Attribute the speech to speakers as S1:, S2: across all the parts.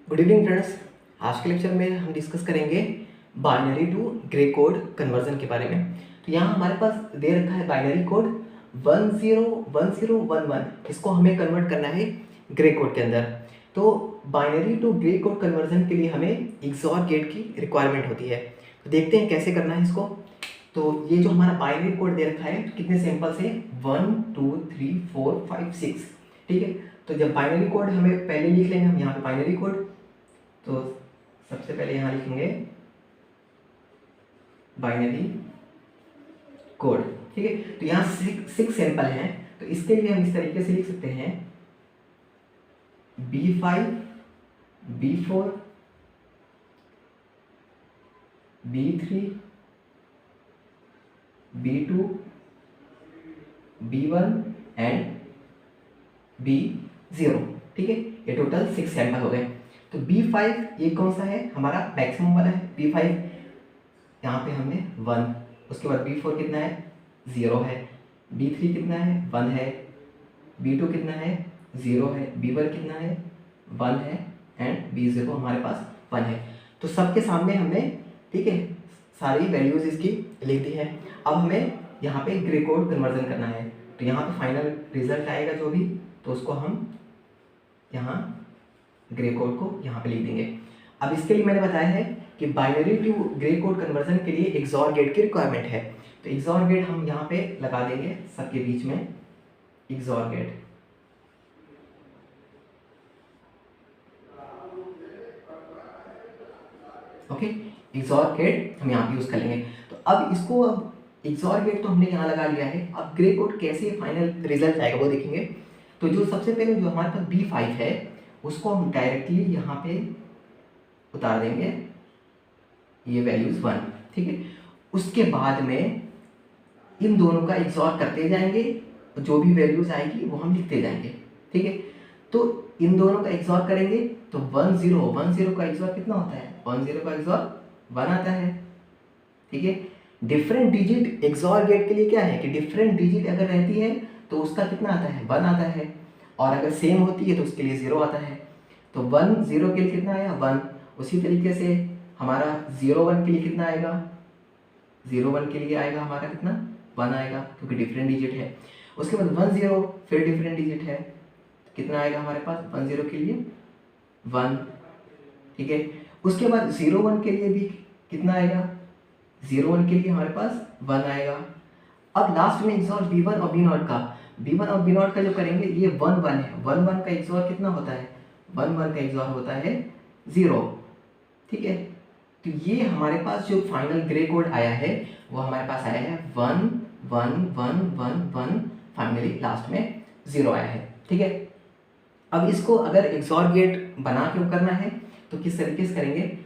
S1: Good evening friends. आज के lecture में हम डिस्कस करेंगे binary to Gray code conversion के बारे में। तो यहाँ हमारे पास दे रखा है बाइनरी कोड 101011। इसको हमें कन्वर्ट करना है ग्रे कोड के अंदर। तो binary to Gray code conversion के लिए हमें एक्सॉर गेट की रिक्वायरमेंट होती है। तो देखते हैं कैसे करना है इसको। तो ये जो हमारा बाइनरी कोड दे रखा है कितने सिंपल्स है 1 2 3 4 5 6। ठीक है, तो जब बाइनरी कोड हमें पहले लिख लेंगे हम यहाँ पे बाइनरी कोड। तो सबसे पहले यहां लिखेंगे बाइनरी कोड। ठीक है, तो यहां सिक्स सैंपल हैं। तो इसके लिए हम इस तरीके से लिख सकते हैं B5 B4 B3 B2 B1 and B0। ठीक है, ये टोटल 6 सैंपल हो गए। तो B5 ये कौन सा है, हमारा मैक्सिमम वाला है। B5 यहाँ पे हमने 1, उसके बाद B4 कितना है 0 है, B3 कितना है 1 है, B2 कितना है 0 है, B1 कितना है 1 है एंड B0 हमारे पास 1 है। तो सबके सामने हमने, ठीक है, सारी वैल्यूज इसकी लिख दी है। अब हमें यहाँ पे ग्रे कोड कन्वर्जन करना है। तो यहाँ पे फाइनल रिजल्ट आएगा जो भी, तो उसको हम यहाँ ग्रे कोड को यहाँ पे लिख देंगे। अब इसके लिए मैंने बताया है कि binary to Gray code conversion के लिए एक्सॉर गेट की रिक्वायरमेंट है। तो एक्सॉर गेट हम यहाँ पे लगा देंगे सबके बीच में, XOR gate. Okay, XOR gate हम यहाँ पे यूज कर लेंगे। तो अब इसको, अब एक्सॉर गेट तो हमने यहाँ लगा लिया है। अब ग्रे कोड कैसे फाइनल रिजल्ट आएगा वो देखेंगे। तो जो सबसे पहले जो हमारे पास B5 है उसको हम डायरेक्टली यहाँ पे उतार देंगे, ये वैल्यूज 1। ठीक है, उसके बाद में इन दोनों का एक्सॉर करते जाएंगे, जो भी वैल्यूज आएगी वो हम लिखते जाएंगे। ठीक है, तो इन दोनों का एक्सॉर करेंगे तो 10 का एक्सॉर कितना होता है, 10 का एक्सॉर 1 आता है। ठीक है, डिफरेंट डिजिट एक्सॉर गेट के लिए क्या है कि डिफरेंट डिजिट अगर रहती है तो उसका कितना आता है 1 आता है, और अगर सेम होती है तो उसके लिए 0 आता है। तो 1 0 के लिए कितना आया 1। उसी तरीके से हमारा 0 1 के लिए कितना आएगा, 0 1 के लिए आएगा हमारा कितना 1 आएगा, क्योंकि डिफरेंट डिजिट है। उसके बाद 1 0 फिर डिफरेंट डिजिट है, कितना आएगा हमारे पास 1 0 के लिए 1। ठीक है, उसके बाद 0 1 के लिए भी कितना आएगा, 0 1 के लिए हमारे पास 1 आएगा। अब लास्ट में एक्सॉर B1 और B0 का, B1 और B0 का जो करेंगे ये 1 1 है, 1 1 का एक्सॉर कितना होता है, 1 1 का एक्सॉर होता है 0। ठीक है, तो ये हमारे पास जो फाइनल ग्रे कोड आया है वो हमारे पास आया है 1 1 1 1 1, फाइनली लास्ट में 0 आया है। ठीक है, अब इसको अगर एक्सॉर गेट बना के करना है तो किस तरीके से करेंगे,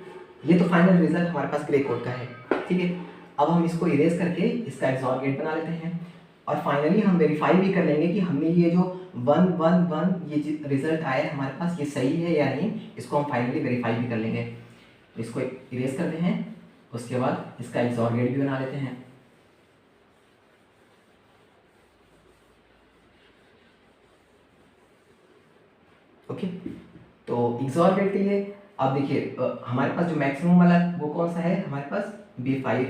S1: ये तो फाइनल रिजल्ट हमारे पास ग्रे कोड का है। ठीक है, अब हम इसको इरेज करके इसका एक्सॉर गेट बना लेते हैं, और फाइनली हम वेरीफाई भी कर लेंगे कि हमने ये जो 1 1 1 ये रिजल्ट आया है हमारे पास ये सही है या नहीं। इसको हम फाइनली वेरीफाई भी कर लेंगे। तो इसको इरेज करते हैं, उसके बाद इसका एक्सॉर गेट भी बना लेते हैं। ओके, तो एक्सॉर गेट के लिए अब देखिए हमारे पास जो मैक्सिमम वाला वो कौन सा है हमारे पास B5।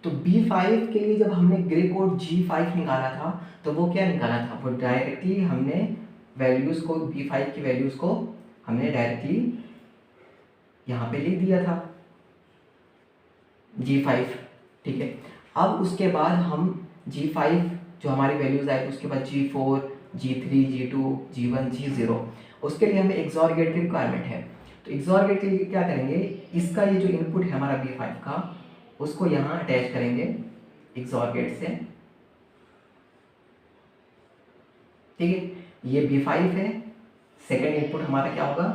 S1: तो B5 के लिए जब हमने ग्रे कोड G5 निकाला था तो वो क्या निकाला था, वो डायरेक्टली हमने वैल्यूज को, B5 की वैल्यूज को हमने डायरेक्टली यहाँ पे लिख दिया था G5। ठीक है, अब उसके बाद हम G5 जो हमारी वैल्यूज आए उसके बाद G4 G3 G2 G1 G0, उसके लिए हमें एक्सॉर गेट की रिक्वायरमेंट है। तो एक्सॉर गेट के लिए क्या करेंगे, इसका ये जो इनपुट है हमारा B5 का उसको यहाँ अटैच करेंगे एक्सॉर गेट से। ठीक है, ये B5 है, सेकेंड इनपुट हमारा क्या होगा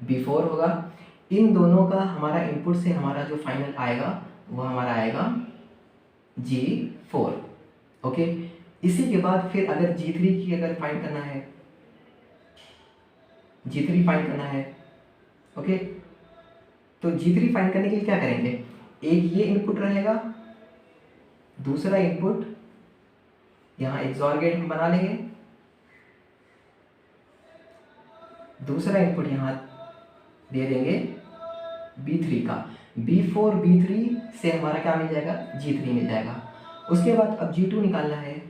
S1: B4 होगा। इन दोनों का हमारा इनपुट से हमारा जो फाइनल आएगा वो हमारा आएगा G4। ओके, इसी के बाद फिर अगर G3 की अगर फाइंड करना है, G3 फाइंड करना है, ओके, तो G3 फाइंड करने के लिए क्या करेंगे, एक ये इनपुट रहेगा, दूसरा इनपुट यहाँ एक्सॉर गेट हम बना लेंगे, दूसरा इनपुट यहाँ दे देंगे B3 का। B4 B3 से हमारा क्या मिल जाएगा, G3 मिल जाएगा। उसके बाद अब G2 निकालना है।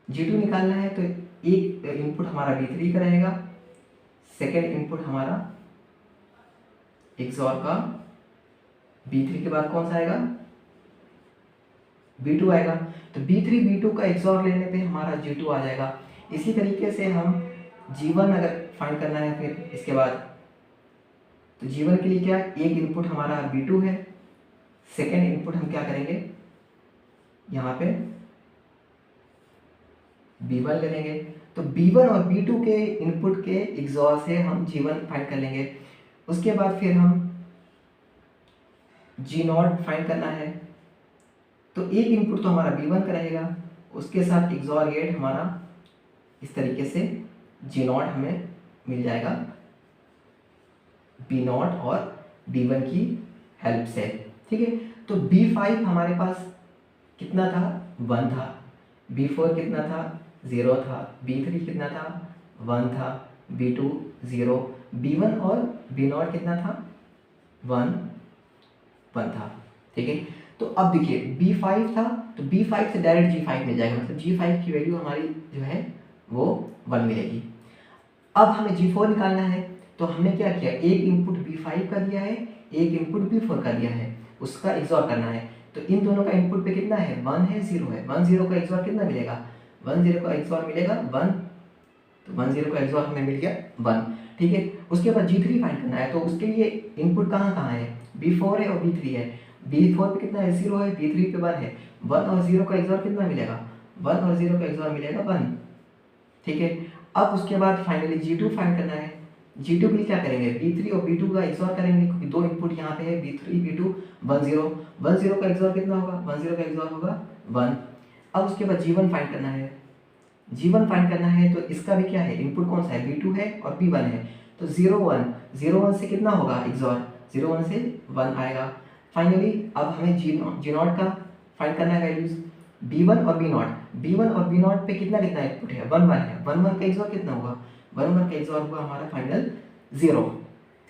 S1: G2 निकालना है तो एक इनपुट हमारा B3 का रहेगा, सेकेंड इनपुट हमारा XOR का B3 के बाद कौन सा आएगा, B2 आएगा। तो B3 B2 का XOR लेने पे हमारा G2 आ जाएगा। इसी तरीके से हम G1 अगर फाइंड करना है फिर इसके बाद, तो G1 के लिए क्या, एक इनपुट हमारा B2 है, सेकेंड इनपुट हम क्या करेंगे यहाँ पे B1 ले लेंगे। तो B1 और B2 के इनपुट के XOR से हम G1 फाइंड कर लेंगे। उसके बाद फिर हम G0 फाइंड करना है। तो एक इनपुट तो हमारा B1 का रहेगा, उसके साथ XOR गेट हमारा इस तरीके से G0 हमें मिल जाएगा B0 और B1 की हेल्प से। ठीक है, तो B5 हमारे पास कितना था, 1 था। B4 कितना था, 0 था। B3 कितना था, 1 था। B2 0। B1 और B0 कितना था, 1 था। ठीक है, तो अब देखिए B5 था तो B5 से डायरेक्ट G5 मिल जाएगा, मतलब G5 की वैल्यू हमारी जो है वो 1 मिलेगी। अब हमें G4 निकालना है, तो हमने क्या किया, एक इनपुट B5 का दिया है, एक इनपुट B4 का दिया है, उसका XOR करना है। तो इन दोनों का इनपुट पे कितना है, 1 है, 0 है। 1 0 का XOR कितना मिलेगा, 1 0 का XOR मिलेगा 1। तो 1 0 का XOR हमें मिल गया 1। ठीक है, उसके बाद G3 फाइंड करना है, तो उसके लिए इनपुट कहाँ कहाँ है, B4 है और B3 है। B4 पे कितना है, 0 है। B3 पे 1 है। 1 और 0 का XOR कितना मिलेगा, 1 और 0 का XOR मिलेगा 1। ठीक है, अब उसके बाद फाइनली G2 फाइंड करना है। G2 के लिए क्या करेंगे, B3 और B2 का XOR करेंगे, क्योंकि दो इनपुट यहाँ पे है, B3 B2 1 0। 1 0 का XOR कितना होगा, 1 0 का XOR होगा 1। अब उसके बाद G1 फाइंड करना है। G1 फाइंड करना है तो इसका भी क्या है, इनपुट कौन सा है, B2 है और B1 है। तो 0 1, 0 1 से कितना होगा XOR, 0 1 से 1 आएगा। फाइनली अब हमें G0 का फाइंड करना है वैल्यूज, B1 और B0। B1 और B0 पे कितना कितना इनपुट है, 1 1 है। 1 1 का XOR कितना होगा, 1 1 का XOR हुआ हमारा फाइनल 0।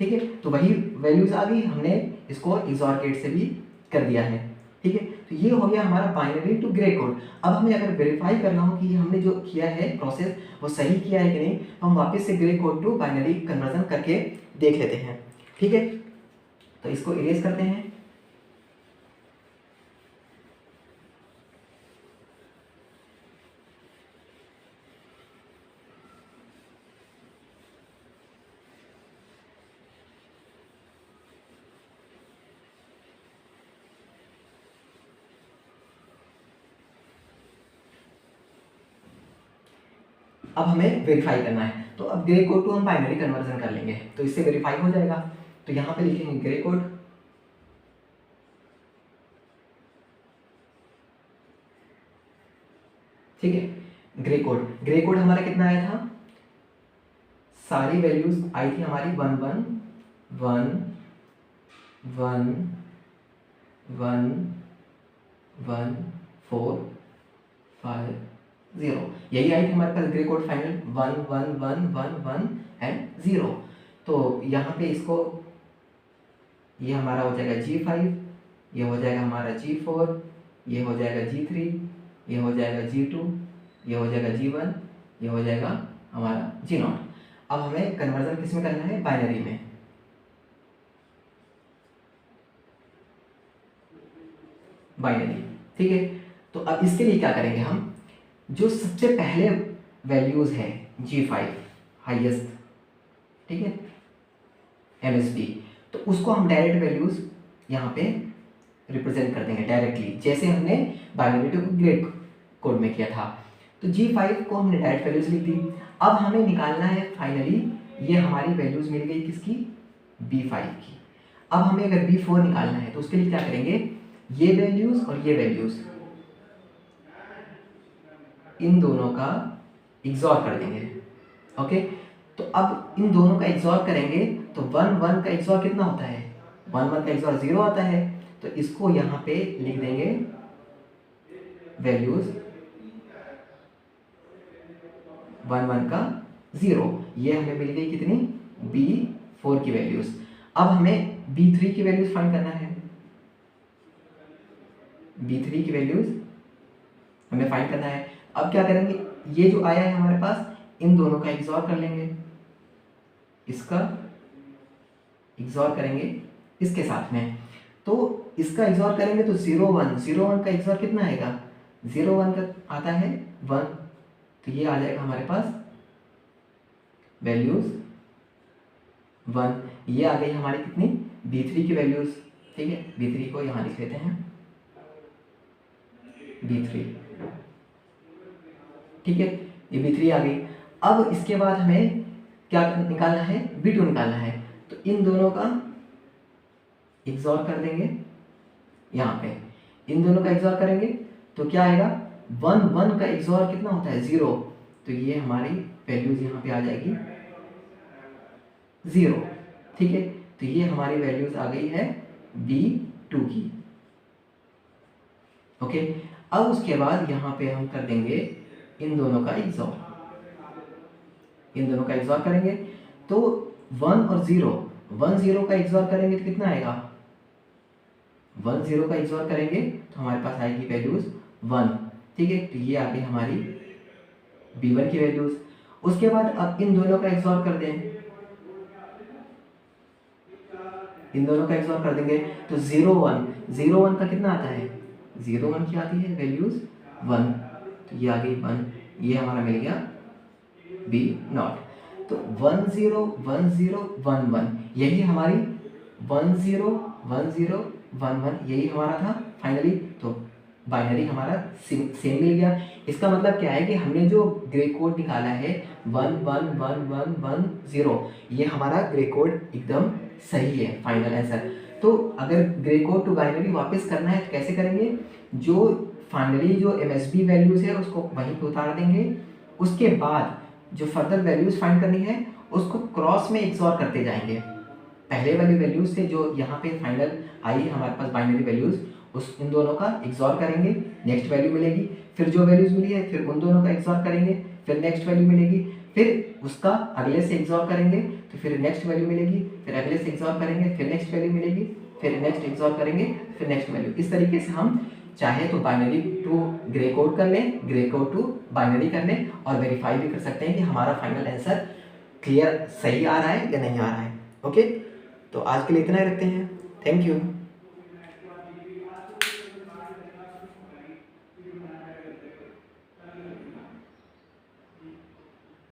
S1: ठीक है, तो वही वैल्यूज आ गई, हमने इसको XOR गेट से भी कर दिया है। ठीक है, तो ये हो गया हमारा बाइनरी टू ग्रे कोड। अब हमें अगर वेरीफाई करना हो कि हमने जो किया है प्रोसेस वो सही किया है कि नहीं, तो हम वापस से Gray code to binary conversion करके देख लेते हैं। ठीक है, तो इसको इरेज करते हैं। अब हमें वेरीफाई करना है, तो अब ग्रे कोड टू हम बाइनरी कन्वर्जन कर लेंगे, तो इससे वेरीफाई हो जाएगा। तो यहाँ पे लिखेंगे ग्रे कोड, ठीक है। ग्रे कोड हमारा कितना आया था, सारी वैल्यूज आई थी हमारी 1 1 1 1 1 1 4 5 0, यही आई थी हमारे पास ग्रे कोड फाइनल 1 1 1 1 1 एंड 0। तो यहाँ पे इसको, ये हमारा हो जाएगा G5, ये हो जाएगा हमारा G4, ये हो जाएगा G3, ये हो जाएगा G2, ये हो जाएगा G1, ये हो जाएगा हमारा G0। अब हमें कन्वर्जन किस में करना है, बाइनरी में। बाइनरी, ठीक है। तो अब इसके लिए क्या करेंगे हम, जो सबसे पहले वैल्यूज है G5 हाईएस्ट, ठीक है, MSB, तो उसको हम डायरेक्ट वैल्यूज यहाँ पे रिप्रेजेंट कर देंगे डायरेक्टली, जैसे हमने बाइनरी टू ग्रे कोड में किया था। तो G5 को हमने डायरेक्ट वैल्यूज लिख दी। अब हमें निकालना है फाइनली, ये हमारी वैल्यूज मिल गई किसकी, B5 की। अब हमें अगर B4 निकालना है तो उसके लिए क्या करेंगे, ये वैल्यूज और ये वैल्यूज इन दोनों का XOR कर देंगे। ओके, तो अब इन दोनों का XOR करेंगे तो 1 1 का XOR कितना होता है, 1 1 का XOR 0 आता है। तो इसको यहाँ पे लिख देंगे वैल्यूज 1 1 का 0। ये हमें मिल गई कितनी, B4 की वैल्यूज़। अब हमें B3 की वैल्यूज़ फाइंड करना है। B3 की वैल्यूज़ हमें फाइंड करना है। अब क्या करेंगे, ये जो आया है हमारे पास, इन दोनों का XOR कर लेंगे, इसका XOR करेंगे इसके साथ में। तो इसका XOR करेंगे तो 0 1, 0 1 का XOR कितना आएगा, 0 1 का आता है 1, तो ये आ जाएगा हमारे पास वैल्यूज़ 1। ये आ गई हमारी कितनी, B3 की वैल्यूज़। ठीक है, B3 को यहाँ लिख लेते हैं, B3। ठीक है, ये B3 आ गई। अब इसके बाद हमें क्या निकालना है, B2 निकालना है। तो इन दोनों का XOR कर देंगे यहाँ पे, इन दोनों का XOR करेंगे तो क्या आएगा, 1 1 का XOR कितना होता है, 0। तो ये हमारी वैल्यूज यहाँ पे आ जाएगी 0। ठीक है, तो ये हमारी वैल्यूज आ गई है B2 की। ओके, अब उसके बाद यहाँ पे हम कर देंगे इन दोनों का XOR, इन दोनों का XOR करेंगे तो 1 और 0, 1 0 का XOR करेंगे तो कितना आएगा, 1 0 का XOR करेंगे तो हमारे पास आएगी वैल्यूज 1। ठीक है, तो ये आ गई हमारी B1 की वैल्यूज। उसके बाद अब इन दोनों का XOR कर दें, इन दोनों का XOR कर देंगे तो 0 1, 0 1 का कितना आता है, 0 1 की आती है वैल्यूज 1, तो ये आ गई 1, ये हमारा मिल गया B0। तो 1 0 1 0 1 1, यही हमारी 1 0 1 0 1 1, यही हमारा था फाइनली। तो बाइनरी हमारा सेम मिल गया। इसका मतलब क्या है कि हमने जो ग्रे कोड निकाला है 1 1 1 1 1 0, ये हमारा ग्रे कोड एकदम सही है, फाइनल आंसर। तो अगर ग्रे कोड टू बाइनरी वापस करना है तो कैसे करेंगे, जो फाइनली जो MSB वैल्यूज है उसको वहीं पे उतार देंगे, उसके बाद जो फर्दर वैल्यूज फाइंड करनी है उसको क्रॉस में XOR करते जाएंगे। पहले वाली वैल्यूज से जो यहाँ पे फाइनल आई हमारे पास बाइनरी वैल्यूज, उस इन दोनों का XOR करेंगे, नेक्स्ट वैल्यू मिलेगी। फिर जो वैल्यूज मिली है फिर उन दोनों का XOR करेंगे, फिर नेक्स्ट वैल्यू मिलेगी, फिर उसका अगले से XOR करेंगे तो फिर नेक्स्ट वैल्यू मिलेगी, फिर अगले से XOR करेंगे, फिर नेक्स्ट वैल्यू मिलेगी, फिर नेक्स्ट XOR करेंगे, फिर नेक्स्ट वैल्यू। इस तरीके से हम चाहे तो बाइनरी टू ग्रे कोड कर लें, ग्रे कोड टू बाइनरी कर लें, और वेरीफाई भी कर सकते हैं कि हमारा फाइनल आंसर क्लियर सही आ रहा है या नहीं आ रहा है। ओके, तो आज के लिए इतना ही रखते हैं। Thank you.